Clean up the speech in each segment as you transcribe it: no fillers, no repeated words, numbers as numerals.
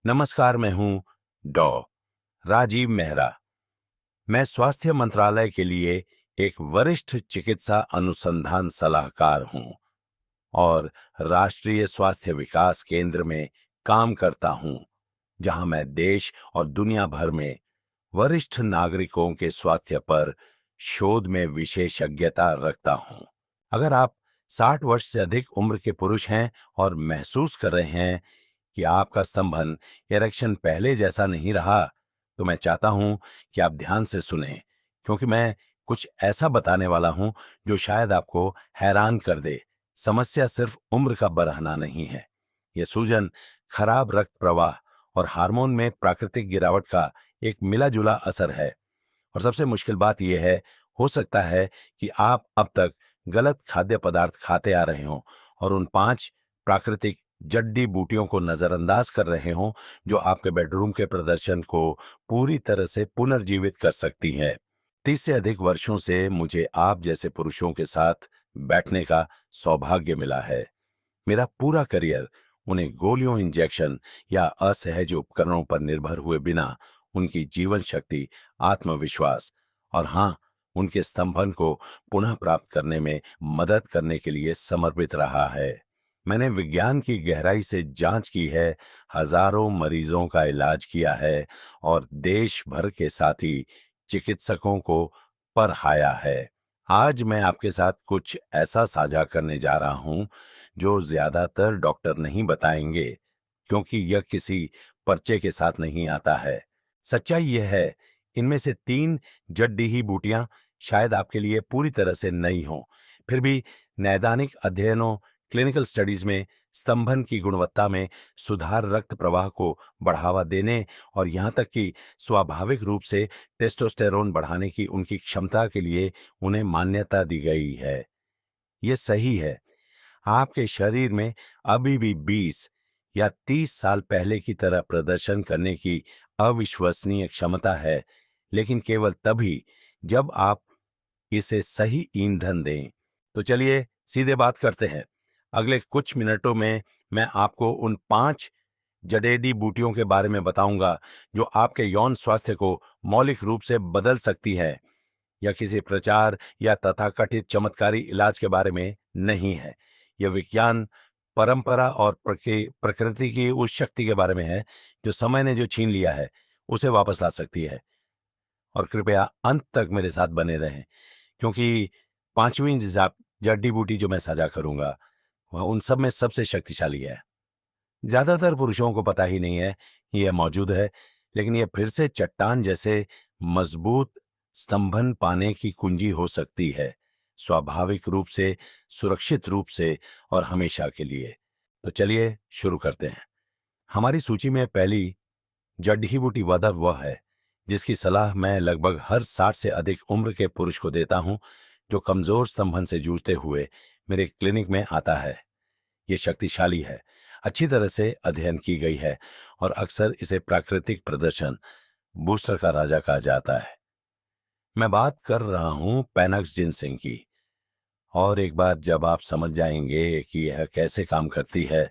नमस्कार, मैं हूं डॉ राजीव मेहरा। मैं स्वास्थ्य मंत्रालय के लिए एक वरिष्ठ चिकित्सा अनुसंधान सलाहकार हूं और राष्ट्रीय स्वास्थ्य विकास केंद्र में काम करता हूं, जहां मैं देश और दुनिया भर में वरिष्ठ नागरिकों के स्वास्थ्य पर शोध में विशेषज्ञता रखता हूं। अगर आप 60 वर्ष से अधिक उम्र के पुरुष हैं और महसूस कर रहे हैं कि आपका स्तंभन इरेक्शन पहले जैसा नहीं रहा, तो मैं चाहता हूं कि आप ध्यान से सुनें, क्योंकि मैं कुछ ऐसा बताने वाला हूं जो शायद आपको हैरान कर दे। समस्या सिर्फ उम्र का बरहना नहीं है। यह सूजन, खराब रक्त प्रवाह और हार्मोन में प्राकृतिक गिरावट का एक मिला-जुला असर है। और सबसे मुश्किल बात यह है, हो सकता है कि आप अब तक गलत खाद्य पदार्थ खाते आ रहे हों और उन 5 प्राकृतिक जड़ी बूटियों को नजरअंदाज कर रहे हों, जो आपके बेडरूम के प्रदर्शन को पूरी तरह से पुनर्जीवित कर सकती हैं। 30 से अधिक वर्षों से मुझे आप जैसे पुरुषों के साथ बैठने का सौभाग्य मिला है। मेरा पूरा करियर उन्हें गोलियों, इंजेक्शन या असहज उपकरणों पर निर्भर हुए बिना उनकी जीवन शक्ति, आत्मविश्वास और हाँ, उनके स्तंभन को पुनः प्राप्त करने में मदद करने के लिए समर्पित रहा है। मैंने विज्ञान की गहराई से जांच की है, हजारों मरीजों का इलाज किया है और देश भर के साथी चिकित्सकों को पढ़ाया है। आज मैं आपके साथ कुछ ऐसा साझा करने जा रहा हूं जो ज्यादातर डॉक्टर नहीं बताएंगे, क्योंकि यह किसी पर्चे के साथ नहीं आता है। सच्चाई यह है, इनमें से 3 जड़ी ही बूटियां शायद आपके लिए पूरी तरह से नई हों, फिर भी नैदानिक अध्ययनों, क्लिनिकल स्टडीज में स्तंभन की गुणवत्ता में सुधार, रक्त प्रवाह को बढ़ावा देने और यहां तक कि स्वाभाविक रूप से टेस्टोस्टेरोन बढ़ाने की उनकी क्षमता के लिए उन्हें मान्यता दी गई है। यह सही है, आपके शरीर में अभी भी 20 या 30 साल पहले की तरह प्रदर्शन करने की अविश्वसनीय क्षमता है, लेकिन केवल तभी जब आप इसे सही ईंधन दें। तो चलिए सीधे बात करते हैं। अगले कुछ मिनटों में मैं आपको उन 5 जड़ेडी बूटियों के बारे में बताऊंगा जो आपके यौन स्वास्थ्य को मौलिक रूप से बदल सकती है। यह किसी प्रचार या तथाकथित चमत्कारी इलाज के बारे में नहीं है। यह विज्ञान, परंपरा और प्रकृति की उस शक्ति के बारे में है जो समय ने जो छीन लिया है उसे वापस ला सकती है। और कृपया अंत तक मेरे साथ बने रहें, क्योंकि 5वीं जड़ी बूटी जो मैं साझा करूंगा वह उन सब में सबसे शक्तिशाली है। ज्यादातर पुरुषों को पता ही नहीं है कि यह मौजूद है, लेकिन यह फिर से चट्टान जैसे मजबूत स्तंभन पाने की कुंजी हो सकती है, स्वाभाविक रूप से, सुरक्षित रूप से और हमेशा के लिए। तो चलिए शुरू करते हैं। हमारी सूची में पहली जड़ी बूटी वह है जिसकी सलाह मैं लगभग हर 60 से अधिक उम्र के पुरुष को देता हूं जो कमजोर स्तंभन से जूझते हुए मेरे क्लिनिक में आता है। ये शक्तिशाली है, अच्छी तरह से अध्ययन की गई है और अक्सर इसे प्राकृतिक प्रदर्शन बूस्टर का राजा कहा जाता है। मैं बात कर रहा हूं पैनक्स जिनसेंग की। और एक बार जब आप समझ जाएंगे कि यह कैसे काम करती है,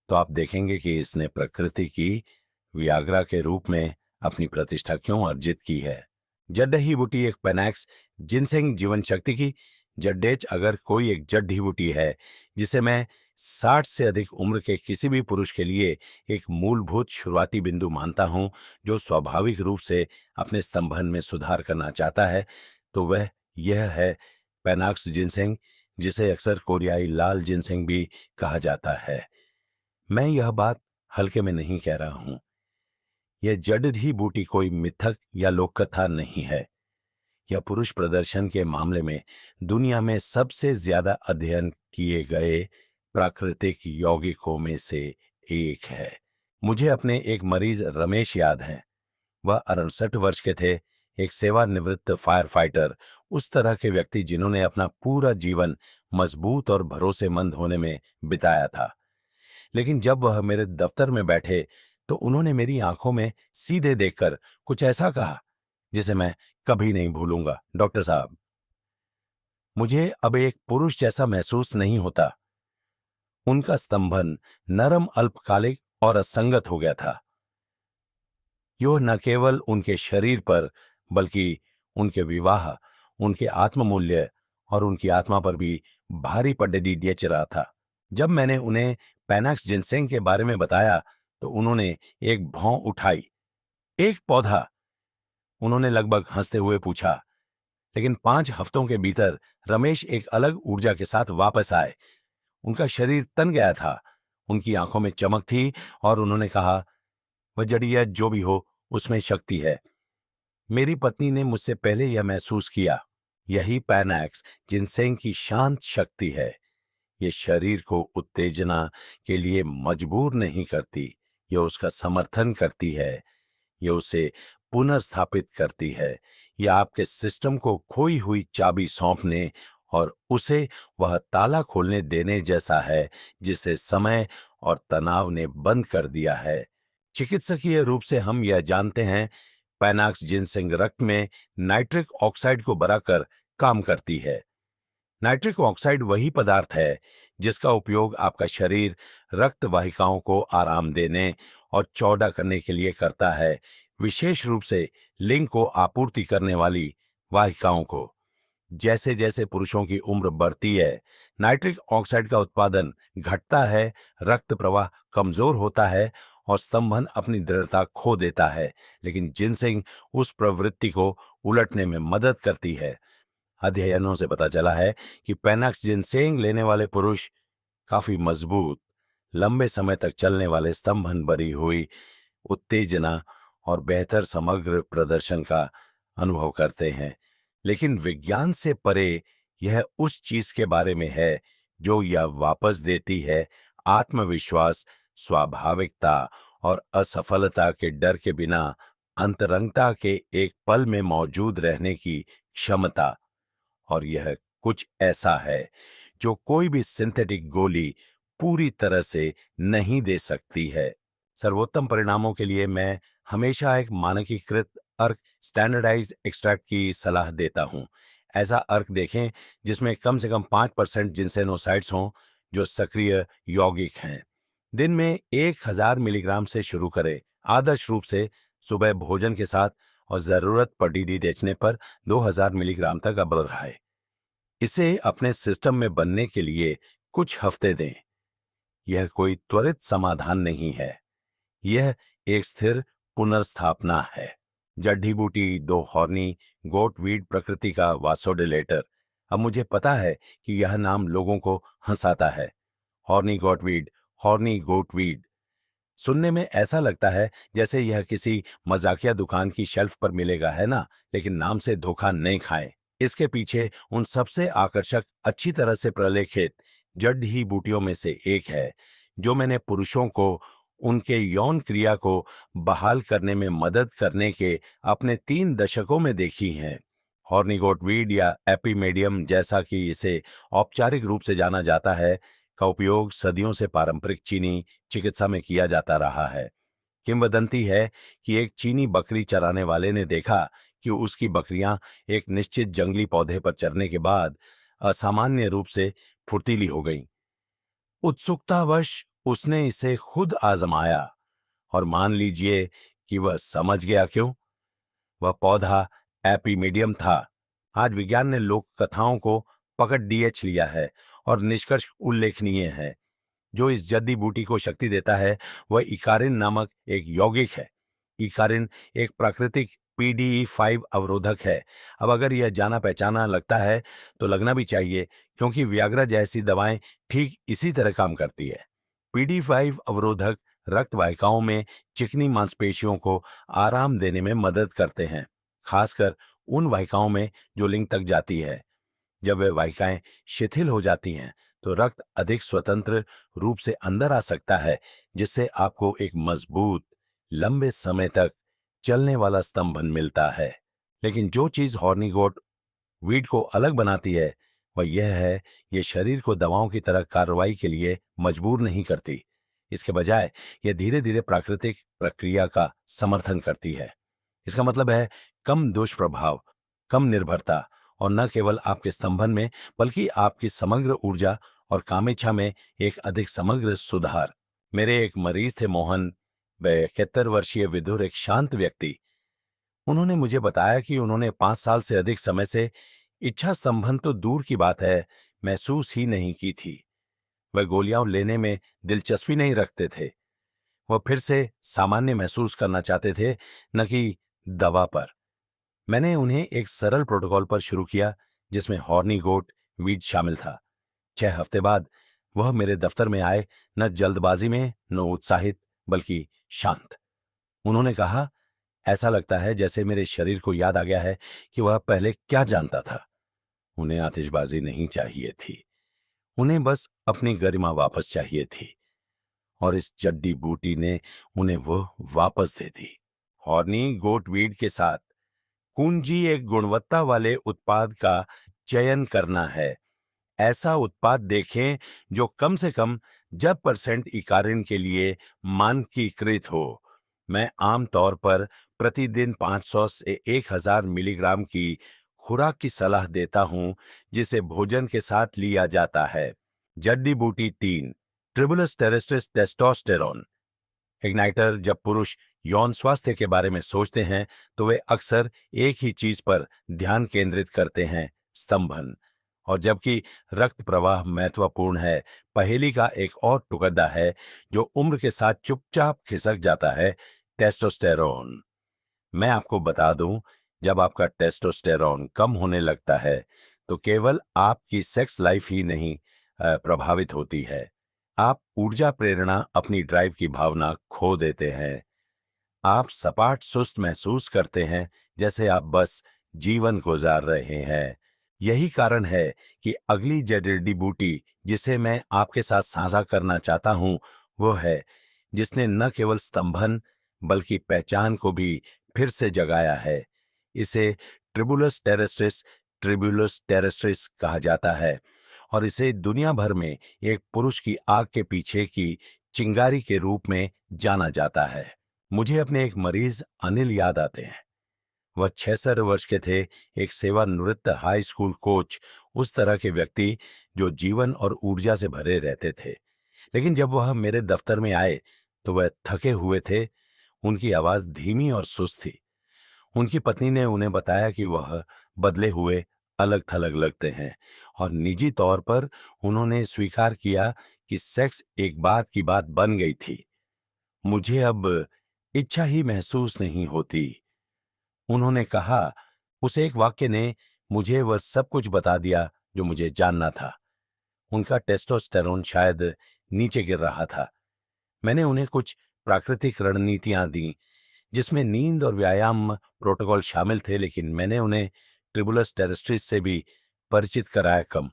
तो आप देखेंगे कि इसने प्रकृति की वियाग्रा के रूप में अपनी प्रतिष्ठा क्यों अर्जित की है। जड्डही बूटी एक पैनैक्स जिनसेंग जीवन शक्ति की जड्डेच अगर कोई एक जड्डी बूटी है जिसे मैं 60 से अधिक उम्र के किसी भी पुरुष के लिए एक मूलभूत शुरुआती बिंदु मानता हूं, जो स्वाभाविक रूप से अपने स्तंभन में सुधार करना चाहता है, तो वह यह है पैनाक्स जिनसेंग, जिसे अक्सर कोरियाई लाल जिनसेंग भी कहा जाता है। मैं यह बात हल्के में नहीं कह रहा हूं। यह जड़ी बूटी कोई मिथक या लोक कथा नहीं है। यह पुरुष प्रदर्शन के मामले में दुनिया में सबसे ज्यादा अध्ययन किए गए प्राकृतिक यौगिकों में से एक है। मुझे अपने एक मरीज रमेश याद हैं। वह 68 वर्ष के थे, एक सेवानिवृत्त फायर फाइटर, उस तरह के व्यक्ति जिन्होंने अपना पूरा जीवन मजबूत और भरोसेमंद होने में बिताया था। लेकिन जब वह मेरे दफ्तर में बैठे तो उन्होंने मेरी आंखों में सीधे देखकर कुछ ऐसा कहा जिसे मैं कभी नहीं भूलूंगा। डॉक्टर साहब, मुझे अब एक पुरुष जैसा महसूस नहीं होता। उनका स्तंभन नरम, अल्पकालिक और असंगत हो गया था। यह न केवल उनके शरीर पर बल्कि उनके विवाह, उनके आत्ममूल्य और उनकी आत्मा पर भी भारी पड़ने बेच रहा था। जब मैंने उन्हें पैनाक्स जिनसेंग के बारे में बताया तो उन्होंने एक भौं उठाई। एक पौधा, उन्होंने लगभग हंसते हुए पूछा। लेकिन 5 हफ्तों के भीतर रमेश एक अलग ऊर्जा के साथ वापस आए। उनका शरीर तन गया था, उनकी आंखों में चमक थी और उन्होंने कहा, वह जड़ी या जो भी हो उसमें शक्ति है। मेरी पत्नी ने मुझसे पहले यह महसूस किया। यही पैनाक्स जिनसेंग की शांत शक्ति है। ये शरीर को उत्तेजना के लिए मजबूर नहीं करती, ये उसका समर्थन करती है, ये उसे पुनर्स्थापित करती है। ये आपके सिस्टम को खोई हुई चाबी सौंपने और उसे वह ताला खोलने देने जैसा है जिसे समय और तनाव ने बंद कर दिया है। चिकित्सकीय रूप से हम यह जानते हैं, पैनाक्स जिनसेंग रक्त में नाइट्रिक ऑक्साइड को बढ़ाकर काम करती है। नाइट्रिक ऑक्साइड वही पदार्थ है जिसका उपयोग आपका शरीर रक्त वाहिकाओं को आराम देने और चौड़ा करने के लिए करता है, विशेष रूप से लिंग को आपूर्ति करने वाली वाहिकाओं को। जैसे जैसे पुरुषों की उम्र बढ़ती है, नाइट्रिक ऑक्साइड का उत्पादन घटता है, रक्त प्रवाह कमजोर होता है और स्तंभन अपनी दृढ़ता खो देता है। लेकिन जिनसेंग उस प्रवृत्ति को उलटने में मदद करती है। अध्ययनों से पता चला है कि पैनाक्स जिनसेंग लेने वाले पुरुष काफी मजबूत, लंबे समय तक चलने वाले स्तंभन भरी हुई उत्तेजना और बेहतर समग्र प्रदर्शन का अनुभव करते हैं। लेकिन विज्ञान से परे यह उस चीज के बारे में है जो यह वापस देती है, आत्मविश्वास, स्वाभाविकता और असफलता के डर के बिना अंतरंगता के एक पल में मौजूद रहने की क्षमता। और यह कुछ ऐसा है जो कोई भी सिंथेटिक गोली पूरी तरह से नहीं दे सकती है। सर्वोत्तम परिणामों के लिए मैं हमेशा एक मानकीकृत अर्क, स्टैंडर्डाइज्ड एक्सट्रैक्ट की सलाह देता हूं। ऐसा अर्क देखें जिसमें कम से कम 5% जिनसेनोसाइड्स हों जो सक्रिय यौगिक हैं। दिन में 1000 मिलीग्राम से शुरू करें, आदर्श रूप से सुबह भोजन के साथ, और जरूरत पर डीडीएचने पर 2000 मिलीग्राम तक अब बढ़ाएं। इसे अपने सिस्टम में बनने के लिए कुछ हफ्ते दें। यह कोई त्वरित समाधान नहीं है, यह एक स्थिर पुनर्स्थापना है। जड़ी बूटी 2 हॉर्नी गोटवीड प्रकृति का वासोडिलेटर। अब मुझे पता है कि यह नाम लोगों को हंसाता है। हॉर्नी गोटवीड, हॉर्नी गोटवीड सुनने में ऐसा लगता है जैसे यह किसी मजाकिया दुकान की शेल्फ पर मिलेगा, है ना? लेकिन नाम से धोखा नहीं खाएं। इसके पीछे उन सबसे आकर्षक, अच्छी तरह से प्रलेखित जड़ी बूटियों में से एक है जो मैंने पुरुषों को उनके यौन क्रिया को बहाल करने में मदद करने के अपने 3 दशकों में देखी हैं। हॉर्निगोटवीड या एपीमेडियम जैसा कि इसे औपचारिक रूप से जाना जाता है, का उपयोग सदियों से पारंपरिक चीनी चिकित्सा में किया जाता रहा है। किंवदंती है कि एक चीनी बकरी चराने वाले ने देखा कि उसकी बकरियां एक निश्चित जंगली पौधे पर चरने के बाद असामान्य रूप से फुर्तीली हो गईं। उत्सुकतावश उसने इसे खुद आजमाया और मान लीजिए कि वह समझ गया क्यों। वह पौधा एपीमीडियम था। आज विज्ञान ने लोक कथाओं को पकड़ डीएच लिया है और निष्कर्ष उल्लेखनीय है। जो इस जड़ी बूटी को शक्ति देता है वह इकारिन नामक एक यौगिक है। इकारिन एक प्राकृतिक PDE5 अवरोधक है। अब अगर यह जाना पहचाना लगता है तो लगना भी चाहिए, क्योंकि वियाग्रा जैसी दवाएं ठीक इसी तरह काम करती है। PDE5 अवरोधक रक्त वाहिकाओं में चिकनी मांसपेशियों को आराम देने में मदद करते हैं, खासकर उन वाहिकाओं में जो लिंग तक जाती है। जब वे वाहिकाएं शिथिल हो जाती हैं तो रक्त अधिक स्वतंत्र रूप से अंदर आ सकता है, जिससे आपको एक मजबूत, लंबे समय तक चलने वाला स्तंभन मिलता है। लेकिन जो चीज हॉर्निगोट वीड को अलग बनाती है वह यह है, ये शरीर को दवाओं की तरह कार्रवाई के लिए मजबूर नहीं करती। इसके बजाय यह धीरे धीरे प्राकृतिक प्रक्रिया का समर्थन करती है। इसका मतलब है कम दुष्प्रभाव, कम निर्भरता, और न केवल आपके स्तंभन में बल्कि आपकी समग्र ऊर्जा और कामेच्छा में एक अधिक समग्र सुधार। मेरे एक मरीज थे मोहन, वह 71 वर्षीय विदुर एक शांत व्यक्ति। उन्होंने मुझे बताया कि उन्होंने 5 साल से अधिक समय से इच्छा स्तंभन तो दूर की बात है, महसूस ही नहीं की थी। वह गोलियां लेने में दिलचस्पी नहीं रखते थे। वह फिर से सामान्य महसूस करना चाहते थे, न कि दवा पर। मैंने उन्हें एक सरल प्रोटोकॉल पर शुरू किया, जिसमें हॉर्नी गोट वीड शामिल था। 6 हफ्ते बाद वह मेरे दफ्तर में आए, न जल्दबाजी में, न उत्साहित, बल्कि शांत। उन्होंने कहा, ऐसा लगता है जैसे मेरे शरीर को याद आ गया है कि वह पहले क्या जानता था। उन्हें आतिशबाजी नहीं चाहिए थी, उन्हें बस अपनी गरिमा वापस चाहिए थी, और इस जड्डी बूटी ने उन्हें वो वापस दे दी। हॉर्नी गोटवीड के साथ कुंजी एक गुणवत्ता वाले उत्पाद का चयन करना है। ऐसा उत्पाद देखें जो कम से कम जब % इकारिन के लिए मानकीकृत हो। मैं आमतौर पर प्रतिदिन 500 से 1000 मिलीग्राम की खुराक की सलाह देता हूं, जिसे भोजन के साथ लिया जाता है। जड्डी बूटी 3, ट्रिबुलस टेरेस्ट्रिस टेस्टोस्टेरोन। इग्नाइटर जब पुरुष यौन स्वास्थ्य के बारे में सोचते हैं तो वे अक्सर एक ही चीज पर ध्यान केंद्रित करते हैं, स्तंभन। और जबकि रक्त प्रवाह महत्वपूर्ण है, पहेली का एक और टुकड़ा है जो उम्र के साथ चुपचाप खिसक जाता है, टेस्टोस्टेरोन। मैं आपको बता दूं, जब आपका टेस्टोस्टेरोन कम होने लगता है तो केवल आपकी सेक्स लाइफ ही नहीं प्रभावित होती है। आप ऊर्जा, प्रेरणा, अपनी ड्राइव की भावना खो देते हैं। आप सपाट सुस्त महसूस करते हैं, जैसे आप बस जीवन गुजार रहे हैं। यही कारण है कि अगली जड़ी बूटी जिसे मैं आपके साथ साझा करना चाहता हूं, वो है जिसने न केवल स्तंभन बल्कि पहचान को भी फिर से जगाया है। इसे ट्रिबुलस टेरेस्ट्रिस कहा जाता है, और इसे दुनिया भर में एक पुरुष की आग के पीछे की चिंगारी के रूप में जाना जाता है। मुझे अपने एक मरीज अनिल याद आते हैं। वह 66 वर्ष के थे, एक सेवानिवृत्त हाई स्कूल कोच, उस तरह के व्यक्ति जो जीवन और ऊर्जा से भरे रहते थे। लेकिन जब वह मेरे दफ्तर में आए तो वह थके हुए थे। उनकी आवाज धीमी और सुस्त थी। उनकी पत्नी ने उन्हें बताया कि वह बदले हुए, अलग थलग लगते हैं, और निजी तौर पर उन्होंने स्वीकार किया कि सेक्स एक बात की बात बन गई थी। मुझे अब इच्छा ही महसूस नहीं होती, उन्होंने कहा। उस एक वाक्य ने मुझे वह सब कुछ बता दिया जो मुझे जानना था। उनका टेस्टोस्टेरोन शायद नीचे गिर रहा था। मैंने उन्हें कुछ प्राकृतिक रणनीतियां दी, जिसमें नींद और व्यायाम प्रोटोकॉल शामिल थे, लेकिन मैंने उन्हें ट्रिबुलस टेरेस्ट्रिस से भी परिचित कराया। कम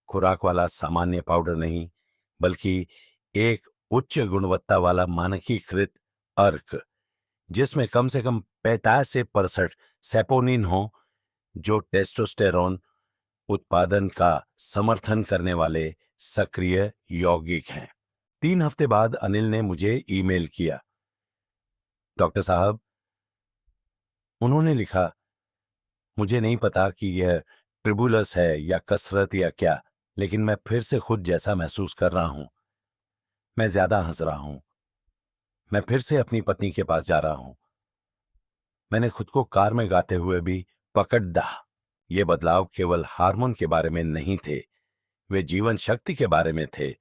खुराक वाला सामान्य पाउडर नहीं, बल्कि एक उच्च गुणवत्ता वाला मानकीकृत अर्क, जिसमें कम से कम 45 से 65 सेपोनिन हो, जो टेस्टोस्टेरोन उत्पादन का समर्थन करने वाले सक्रिय यौगिक हैं। 3 हफ्ते बाद अनिल ने मुझे ईमेल किया। डॉक्टर साहब, उन्होंने लिखा, मुझे नहीं पता कि यह ट्रिबुलस है या कसरत या क्या, लेकिन मैं फिर से खुद जैसा महसूस कर रहा हूं। मैं ज्यादा हंस रहा हूं। मैं फिर से अपनी पत्नी के पास जा रहा हूं। मैंने खुद को कार में गाते हुए भी पकड़ दा। ये बदलाव केवल हार्मोन के बारे में नहीं थे, वे जीवन शक्ति के बारे में थे।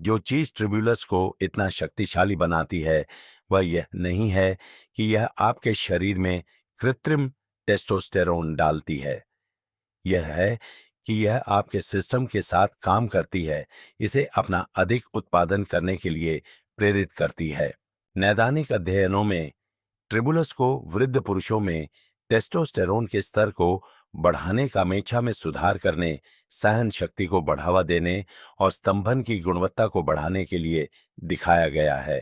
जो चीज ट्रिब्यूलस को इतना शक्तिशाली बनाती है, वह यह नहीं है कि यह आपके शरीर में कृत्रिम टेस्टोस्टेरोन डालती है। यह है कि यह आपके सिस्टम के साथ काम करती है, इसे अपना अधिक उत्पादन करने के लिए प्रेरित करती है। नैदानिक अध्ययनों में ट्रिबुलस को वृद्ध पुरुषों में टेस्टोस्टेरोन के स्तर को बढ़ाने, कामेच्छा में सुधार करने, सहन शक्ति को बढ़ावा देने और स्तंभन की गुणवत्ता को बढ़ाने के लिए दिखाया गया है।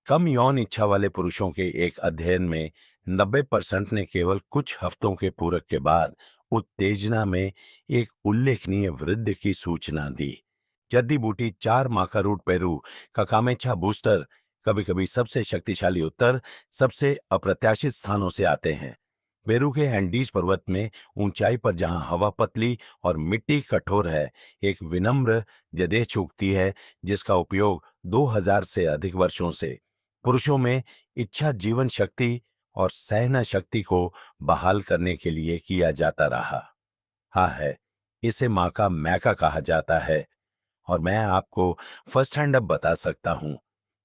कम यौन इच्छा वाले पुरुषों के एक अध्ययन में 90% ने केवल कुछ हफ्तों के पूरक के बाद उत्तेजना में एक उल्लेखनीय वृद्धि की सूचना दी। जड़ी बूटी 4 माकारूट पेरू का कामेच्छा बूस्टर कभी कभी सबसे शक्तिशाली उत्तर सबसे अप्रत्याशित स्थानों से आते हैं। पेरू के एंडीज पर्वत में ऊंचाई पर जहां हवा पतली और मिट्टी कठोर है, एक विनम्र जदेह चूकती है जिसका उपयोग 2000 से अधिक वर्षों से पुरुषों में इच्छा जीवन शक्ति और सहना शक्ति को बहाल करने के लिए किया जाता रहा। हाँ है, इसे माँ का मैका कहा जाता है। और मैं आपको फर्स्ट हैंड अब बता सकता हूं,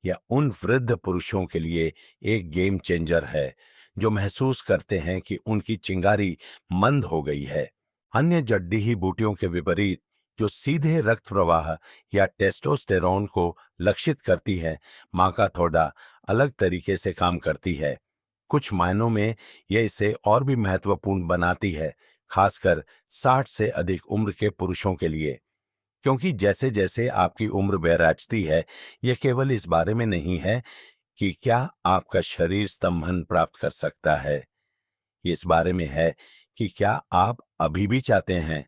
यह उन वृद्ध पुरुषों के लिए एक गेम चेंजर है जो महसूस करते हैं कि उनकी चिंगारी मंद हो गई है। अन्य जड्डी ही बूटियों के विपरीत, जो सीधे रक्त प्रवाह या टेस्टोस्टेरोन को लक्षित करती है, माँ का थोड़ा अलग तरीके से काम करती है। कुछ मायनों में यह इसे और भी महत्वपूर्ण बनाती है, खासकर 60 से अधिक उम्र के पुरुषों के लिए। क्योंकि जैसे जैसे आपकी उम्र बैराजती है, यह केवल इस बारे में नहीं है कि क्या आपका शरीर स्तंभन प्राप्त कर सकता है, ये इस बारे में है कि क्या आप अभी भी चाहते हैं।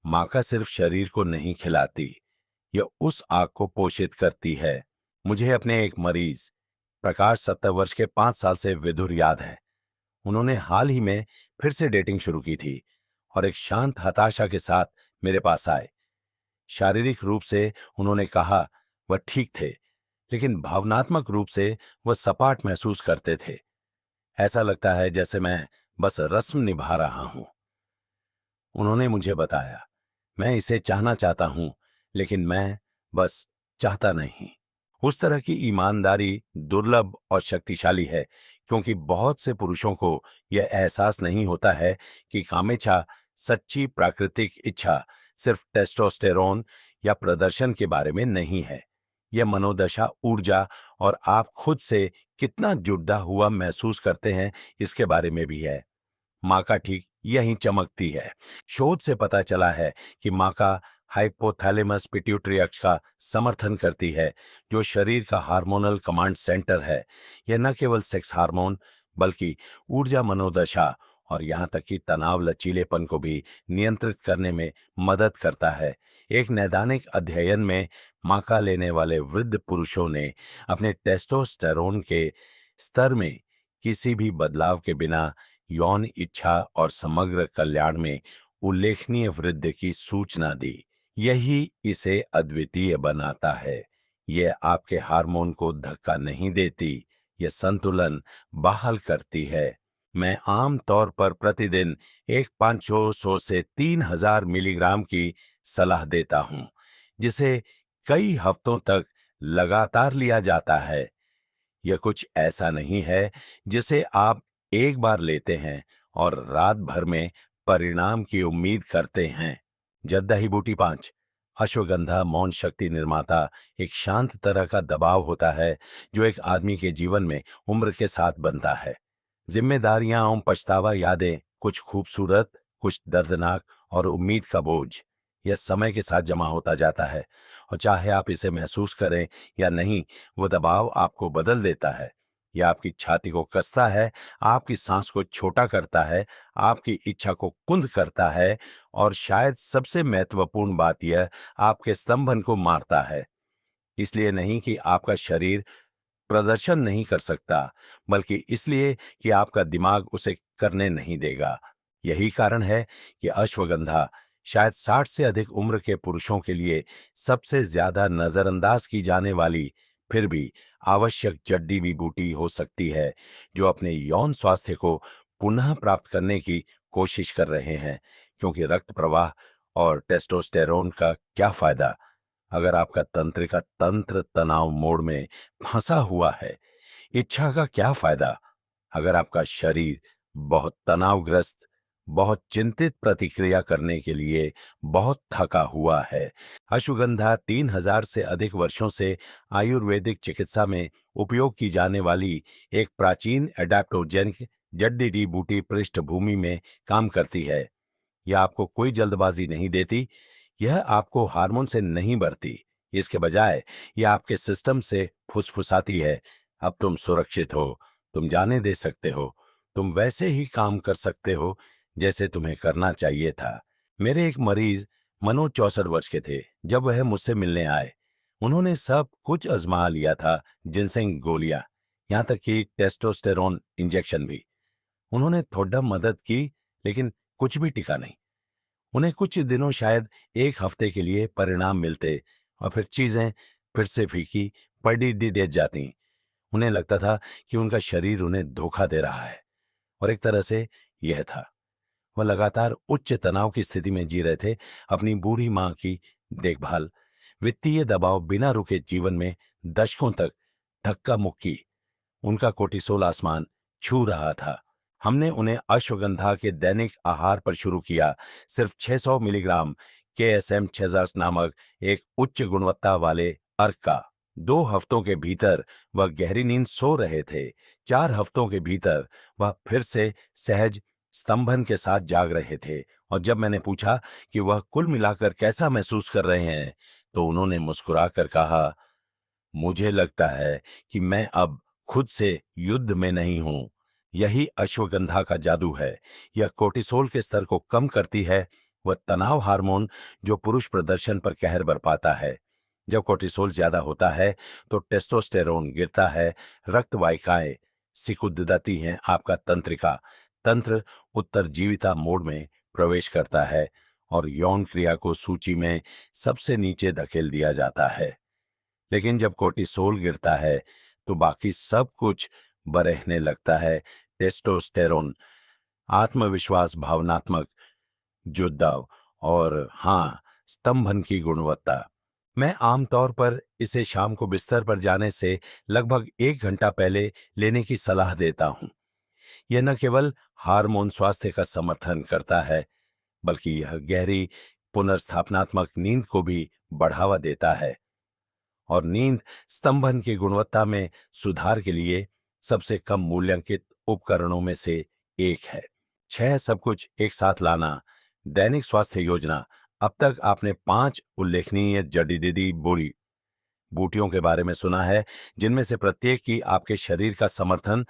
माँ का सिर्फ शरीर को नहीं खिलाती, यह उस आग को पोषित करती है। मुझे अपने एक मरीज प्रकाश 70 वर्ष के 5 साल से विधुर याद है। उन्होंने हाल ही में फिर से डेटिंग शुरू की थी और एक शांत हताशा के साथ मेरे पास आए। शारीरिक रूप से उन्होंने कहा वह ठीक थे, लेकिन भावनात्मक रूप से वह सपाट महसूस करते थे। ऐसा लगता है जैसे मैं बस रस्म निभा रहा हूं। उन्होंने मुझे बताया, मैं इसे चाहना चाहता हूं, लेकिन मैं बस चाहता नहीं। उस तरह की ईमानदारी दुर्लभ और शक्तिशाली है, क्योंकि बहुत से पुरुषों को यह एहसास नहीं होता है कि कामेच्छा, सच्ची प्राकृतिक इच्छा, सिर्फ टेस्टोस्टेरोन या प्रदर्शन के बारे में नहीं है। यह मनोदशा, ऊर्जा और आप खुद से कितना जुड़ा हुआ महसूस करते हैं, इसके बारे में भी है। माँ का ठीक यही चमकती है। शोध से पता चला है कि माँ का हाइपोथैलेमस पिट्यूटरी अक्ष का समर्थन करती है, जो शरीर का हार्मोनल कमांड सेंटर है। यह न केवल सेक्स हार्मोन, बल्कि ऊर्जा, मनोदशा और यहाँ तक कि तनाव, लचीलेपन को भी नियंत्रित करने में मदद करता है। एक नैदानिक अध्ययन में माका लेने वाले वृद्ध पुरुषों ने अपने टेस्टोस्टेरोन के स्तर में किसी भी बदलाव के बिना यौन इच्छा और समग्र कल्याण में उल्लेखनीय वृद्धि की सूचना दी। यही इसे अद्वितीय बनाता है। यह आपके हार्मोन को धक्का नहीं देती, यह संतुलन बहाल करती है। मैं आम तौर पर प्रतिदिन एक 500 से 3000 मिलीग्राम की सलाह देता हूं, जिसे कई हफ्तों तक लगातार लिया जाता है। यह कुछ ऐसा नहीं है जिसे आप एक बार लेते हैं और रात भर में परिणाम की उम्मीद करते हैं। जद्दाही बूटी 5। अश्वगंधा मौन शक्ति निर्माता एक शांत तरह का दबाव होता है, जो एक आदमी के जीवन में उम्र के साथ बनता है। जिम्मेदारियां और पछतावा, यादें, कुछ खूबसूरत, कुछ दर्दनाक, और उम्मीद का बोझ, यह समय के साथ जमा होता जाता है। और चाहे आप इसे महसूस करें या नहीं, वो दबाव आपको बदल देता है। यह आपकी छाती को कसता है, आपकी सांस को छोटा करता है, आपकी इच्छा को कुंद करता है, और शायद सबसे महत्वपूर्ण बात यह, आपके स्तंभन को मारता है। इसलिए नहीं कि आपका शरीर प्रदर्शन नहीं कर सकता, बल्कि इसलिए कि आपका दिमाग उसे करने नहीं देगा। यही कारण है कि अश्वगंधा शायद 60 से अधिक उम्र के पुरुषों के लिए सबसे ज्यादा नजरअंदाज की जाने वाली, फिर भी आवश्यक जड़ी बूटी हो सकती है, जो अपने यौन स्वास्थ्य को पुनः प्राप्त करने की कोशिश कर रहे हैं। क्योंकि रक्त प्रवाह और टेस्टोस्टेरोन का क्या फायदा अगर आपका तंत्रिका तंत्र तनाव मोड में फंसा हुआ है? इच्छा का क्या फायदा अगर आपका शरीर बहुत तनावग्रस्त, बहुत चिंतित प्रतिक्रिया करने के लिए बहुत थका हुआ है? अश्वगंधा 3000 से अधिक वर्षों से आयुर्वेदिक चिकित्सा में उपयोग की जाने वाली एक प्राचीन एडाप्टोजेनिक जड़ी बूटी पृष्ठभूमि में काम करती है। यह आपको कोई जल्दबाजी नहीं देती, यह आपको हार्मोन से नहीं भरती। इसके बजाय यह आपके सिस्टम से फुसफुसाती है, अब तुम सुरक्षित हो, तुम जाने दे सकते हो, तुम वैसे ही काम कर सकते हो जैसे तुम्हें करना चाहिए था। मेरे एक मरीज मनोज 64 वर्ष के थे। जब वह मुझसे मिलने आए, उन्होंने सब कुछ आजमा लिया था, जिनसेंग गोलियां, यहां तक कि टेस्टोस्टेरोन इंजेक्शन भी। उन्होंने थोड़ा मदद की, लेकिन कुछ भी टिका नहीं। उन्हें कुछ दिनों, शायद एक हफ्ते के लिए परिणाम मिलते, और फिर चीजें फिर से फीकी पड़ी दी दे जाती। उन्हें लगता था कि उनका शरीर उन्हें धोखा दे रहा है, और एक तरह से यह था। वह लगातार उच्च तनाव की स्थिति में जी रहे थे। अपनी बूढ़ी मां की देखभाल, वित्तीय दबाव, बिना रुके जीवन में दशकों तक धक्का मुक्की, उनका कोर्टिसोल आसमान छू रहा था। हमने उन्हें अश्वगंधा के दैनिक आहार पर शुरू किया। सिर्फ 600 मिलीग्राम KSM 6000 नामक एक उच्च गुणवत्ता वाले अर्क का। 2 हफ्तों के भीतर वह गहरी नींद सो रहे थे। 4 हफ्तों के भीतर वह फिर से सहज स्तंभन के साथ जाग रहे थे। और जब मैंने पूछा कि वह कुल मिलाकर कैसा महसूस कर रहे हैं, तो उन्होंने मुस्कुराकर कहा, मुझे लगता है कि मैं अब खुद से युद्ध में नहीं हूं। यही अश्वगंधा का जादू है। यह कोर्टिसोल के स्तर को कम करती है, वह तनाव हार्मोन जो पुरुष प्रदर्शन पर कहर बरपाता है। जब कोर्टिसोल ज्यादा होता है तो टेस्टोस्टेरोन गिरता है, रक्त वाहिकाएं सिकुड़ती हैं, आपका तंत्र उत्तरजीविता मोड में प्रवेश करता है और यौन क्रिया को सूची में सबसे नीचे धकेल दिया जाता है। लेकिन जब कोर्टिसोल गिरता है तो बाकी सब कुछ बरहने लगता है। टेस्टोस्टेरोन, आत्मविश्वास, भावनात्मक जुड़ाव और हाँ, स्तंभन की गुणवत्ता। मैं आमतौर पर इसे शाम को बिस्तर पर जाने से लगभग 1 घंटा पहले लेने की सलाह देता हूं। यह न केवल हार्मोन स्वास्थ्य का समर्थन करता है, बल्कि यह गहरी पुनर्स्थापनात्मक नींद को भी बढ़ावा देता है। और नींद स्तंभन की गुणवत्ता में सुधार के लिए सबसे कम मूल्यांकित उपकरणों में से एक है। 6 सब कुछ एक साथ लाना, दैनिक स्वास्थ्य योजना। अब तक आपने 5 उल्लेखनीय जड़ी बूटियों के बारे में सुना है, जिनमें से प्रत्येक की आपके शरीर का समर्थन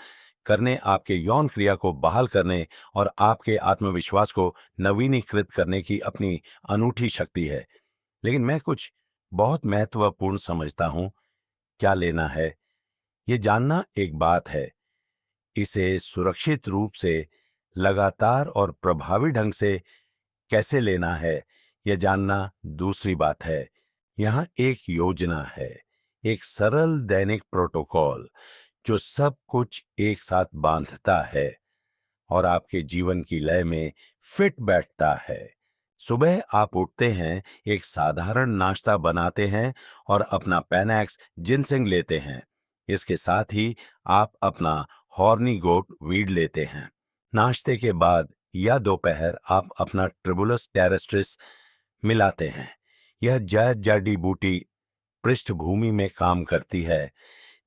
करने, आपके यौन क्रिया को बहाल करने और आपके आत्मविश्वास को नवीनीकृत करने की अपनी अनूठी शक्ति है। लेकिन मैं कुछ बहुत महत्वपूर्ण समझता हूं। क्या लेना है, ये जानना एक बात है। इसे सुरक्षित रूप से, लगातार और प्रभावी ढंग से कैसे लेना है, यह जानना दूसरी बात है। यहां एक योजना है, एक सरल दैनिक प्रोटोकॉल जो सब कुछ एक साथ बांधता है और आपके जीवन की लय में फिट बैठता है। सुबह आप उठते हैं, एक साधारण नाश्ता बनाते हैं और अपना पैनैक्स जिनसेंग लेते हैं। इसके साथ ही आप अपना हॉर्नी गोट वीड लेते हैं। नाश्ते के बाद या दोपहर आप अपना ट्रिबुलस टेरेस्ट्रिस मिलाते हैं। यह जड़ी बूटी पृष्ठभूमि में काम करती है,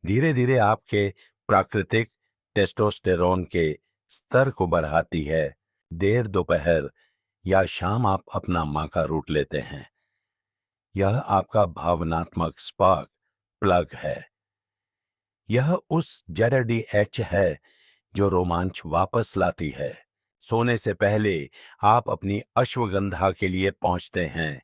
धीरे धीरे आपके प्राकृतिक टेस्टोस्टेरोन के स्तर को बढ़ाती है। देर दोपहर या शाम आप अपना माका रूट लेते हैं। यह आपका भावनात्मक स्पार्क प्लग है। यह उस ZDH है जो रोमांच वापस लाती है। सोने से पहले आप अपनी अश्वगंधा के लिए पहुंचते हैं।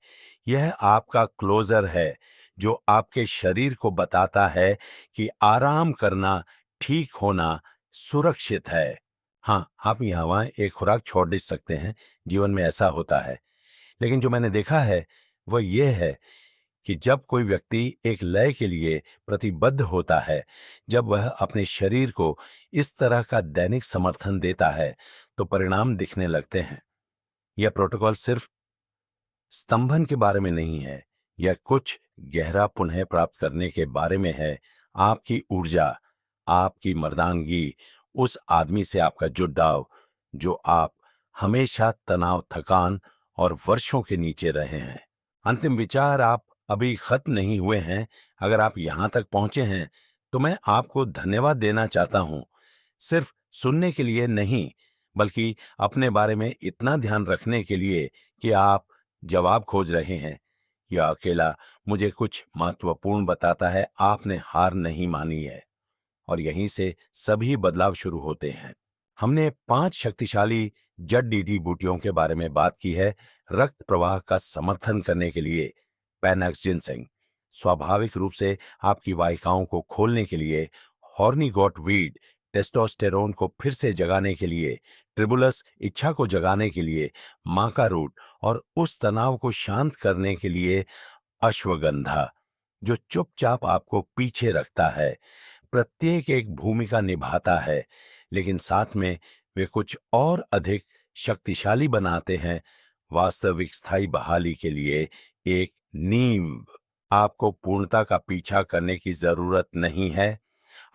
यह आपका क्लोजर है जो आपके शरीर को बताता है कि आराम करना, ठीक होना सुरक्षित है। हाँ, आप यहाँ वहाँ एक खुराक छोड़ दे सकते हैं, जीवन में ऐसा होता है। लेकिन जो मैंने देखा है वह यह है कि जब कोई व्यक्ति एक लय के लिए प्रतिबद्ध होता है, जब वह अपने शरीर को इस तरह का दैनिक समर्थन देता है, तो परिणाम दिखने लगते हैं। यह प्रोटोकॉल सिर्फ स्तंभन के बारे में नहीं है, यह कुछ गहरा पुनः प्राप्त करने के बारे में है। आपकी ऊर्जा, आपकी मर्दानगी, उस आदमी से आपका जुड़ाव जो आप हमेशा तनाव, थकान और वर्षों के नीचे रहे हैं। अंतिम विचार, आप अभी खत्म नहीं हुए हैं। अगर आप यहां तक पहुंचे हैं तो मैं आपको धन्यवाद देना चाहता हूं। सिर्फ सुनने के लिए नहीं, बल्कि अपने बारे में इतना ध्यान रखने के लिए कि आप जवाब खोज रहे हैं। यह अकेला मुझे कुछ महत्वपूर्ण बताता है। आपने हार नहीं मानी है और यहीं से सभी बदलाव शुरू होते हैं। हमने 5 शक्तिशाली जड़ी बूटियों के बारे में बात की है। रक्त प्रवाह का समर्थन करने के लिए पैनैक्स जिनसेंग, स्वाभाविक रूप से आपकी वाहिकाओं को खोलने के लिए हॉर्नी गॉट वीड, टेस्टोस्टेरोन को फिर से जगाने के लिए ट्रिबुलस, इच्छा को जगाने के लिए माका रूट और उस तनाव को शांत करने के लिए अश्वगंधा जो चुपचाप आपको पीछे रखता है। प्रत्येक एक भूमिका निभाता है, लेकिन साथ में वे कुछ और अधिक शक्तिशाली बनाते हैं वास्तविक स्थायी बहाली के लिए एक नींव। आपको पूर्णता का पीछा करने की जरूरत नहीं है।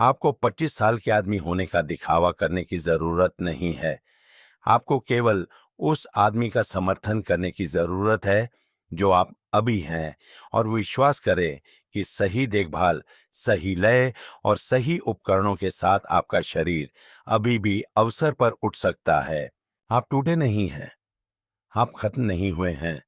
आपको 25 साल के आदमी होने का दिखावा करने की जरूरत नहीं है। आपको केवल उस आदमी का समर्थन करने की जरूरत है जो आप अभी हैं, और विश्वास करें कि सही देखभाल, सही लय और सही उपकरणों के साथ आपका शरीर अभी भी अवसर पर उठ सकता है। आप टूटे नहीं हैं, आप खत्म नहीं हुए हैं,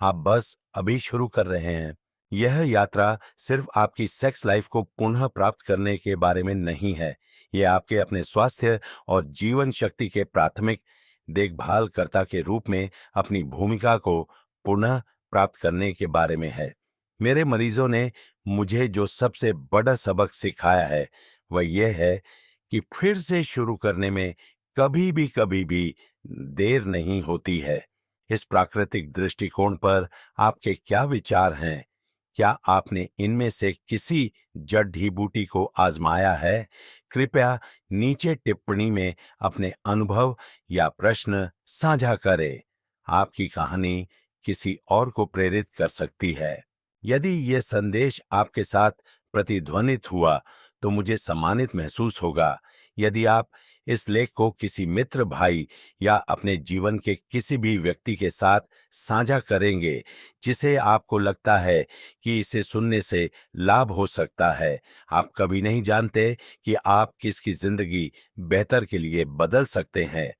आप बस अभी शुरू कर रहे हैं। यह यात्रा सिर्फ आपकी सेक्स लाइफ को पुनः प्राप्त करने के बारे में नहीं है। यह आपके अपने स्वास्थ्य और जीवन शक्ति के प्राथमिक देखभालकर्ता के रूप में अपनी भूमिका को पुनः प्राप्त करने के बारे में है। मेरे मरीजों ने मुझे जो सबसे बड़ा सबक सिखाया है वह यह है कि फिर से शुरू करने में कभी भी देर नहीं होती है। इस प्राकृतिक दृष्टिकोण पर आपके क्या विचार हैं? क्या आपने इनमें से किसी जड़ी बूटी को आजमाया है? कृपया नीचे टिप्पणी में अपने अनुभव या प्रश्न साझा करें। आपकी कहानी किसी और को प्रेरित कर सकती है। यदि यह संदेश आपके साथ प्रतिध्वनित हुआ तो मुझे सम्मानित महसूस होगा। यदि आप इस लेख को किसी मित्र, भाई या अपने जीवन के किसी भी व्यक्ति के साथ साझा करेंगे जिसे आपको लगता है कि इसे सुनने से लाभ हो सकता है। आप कभी नहीं जानते कि आप किसकी जिंदगी बेहतर के लिए बदल सकते हैं।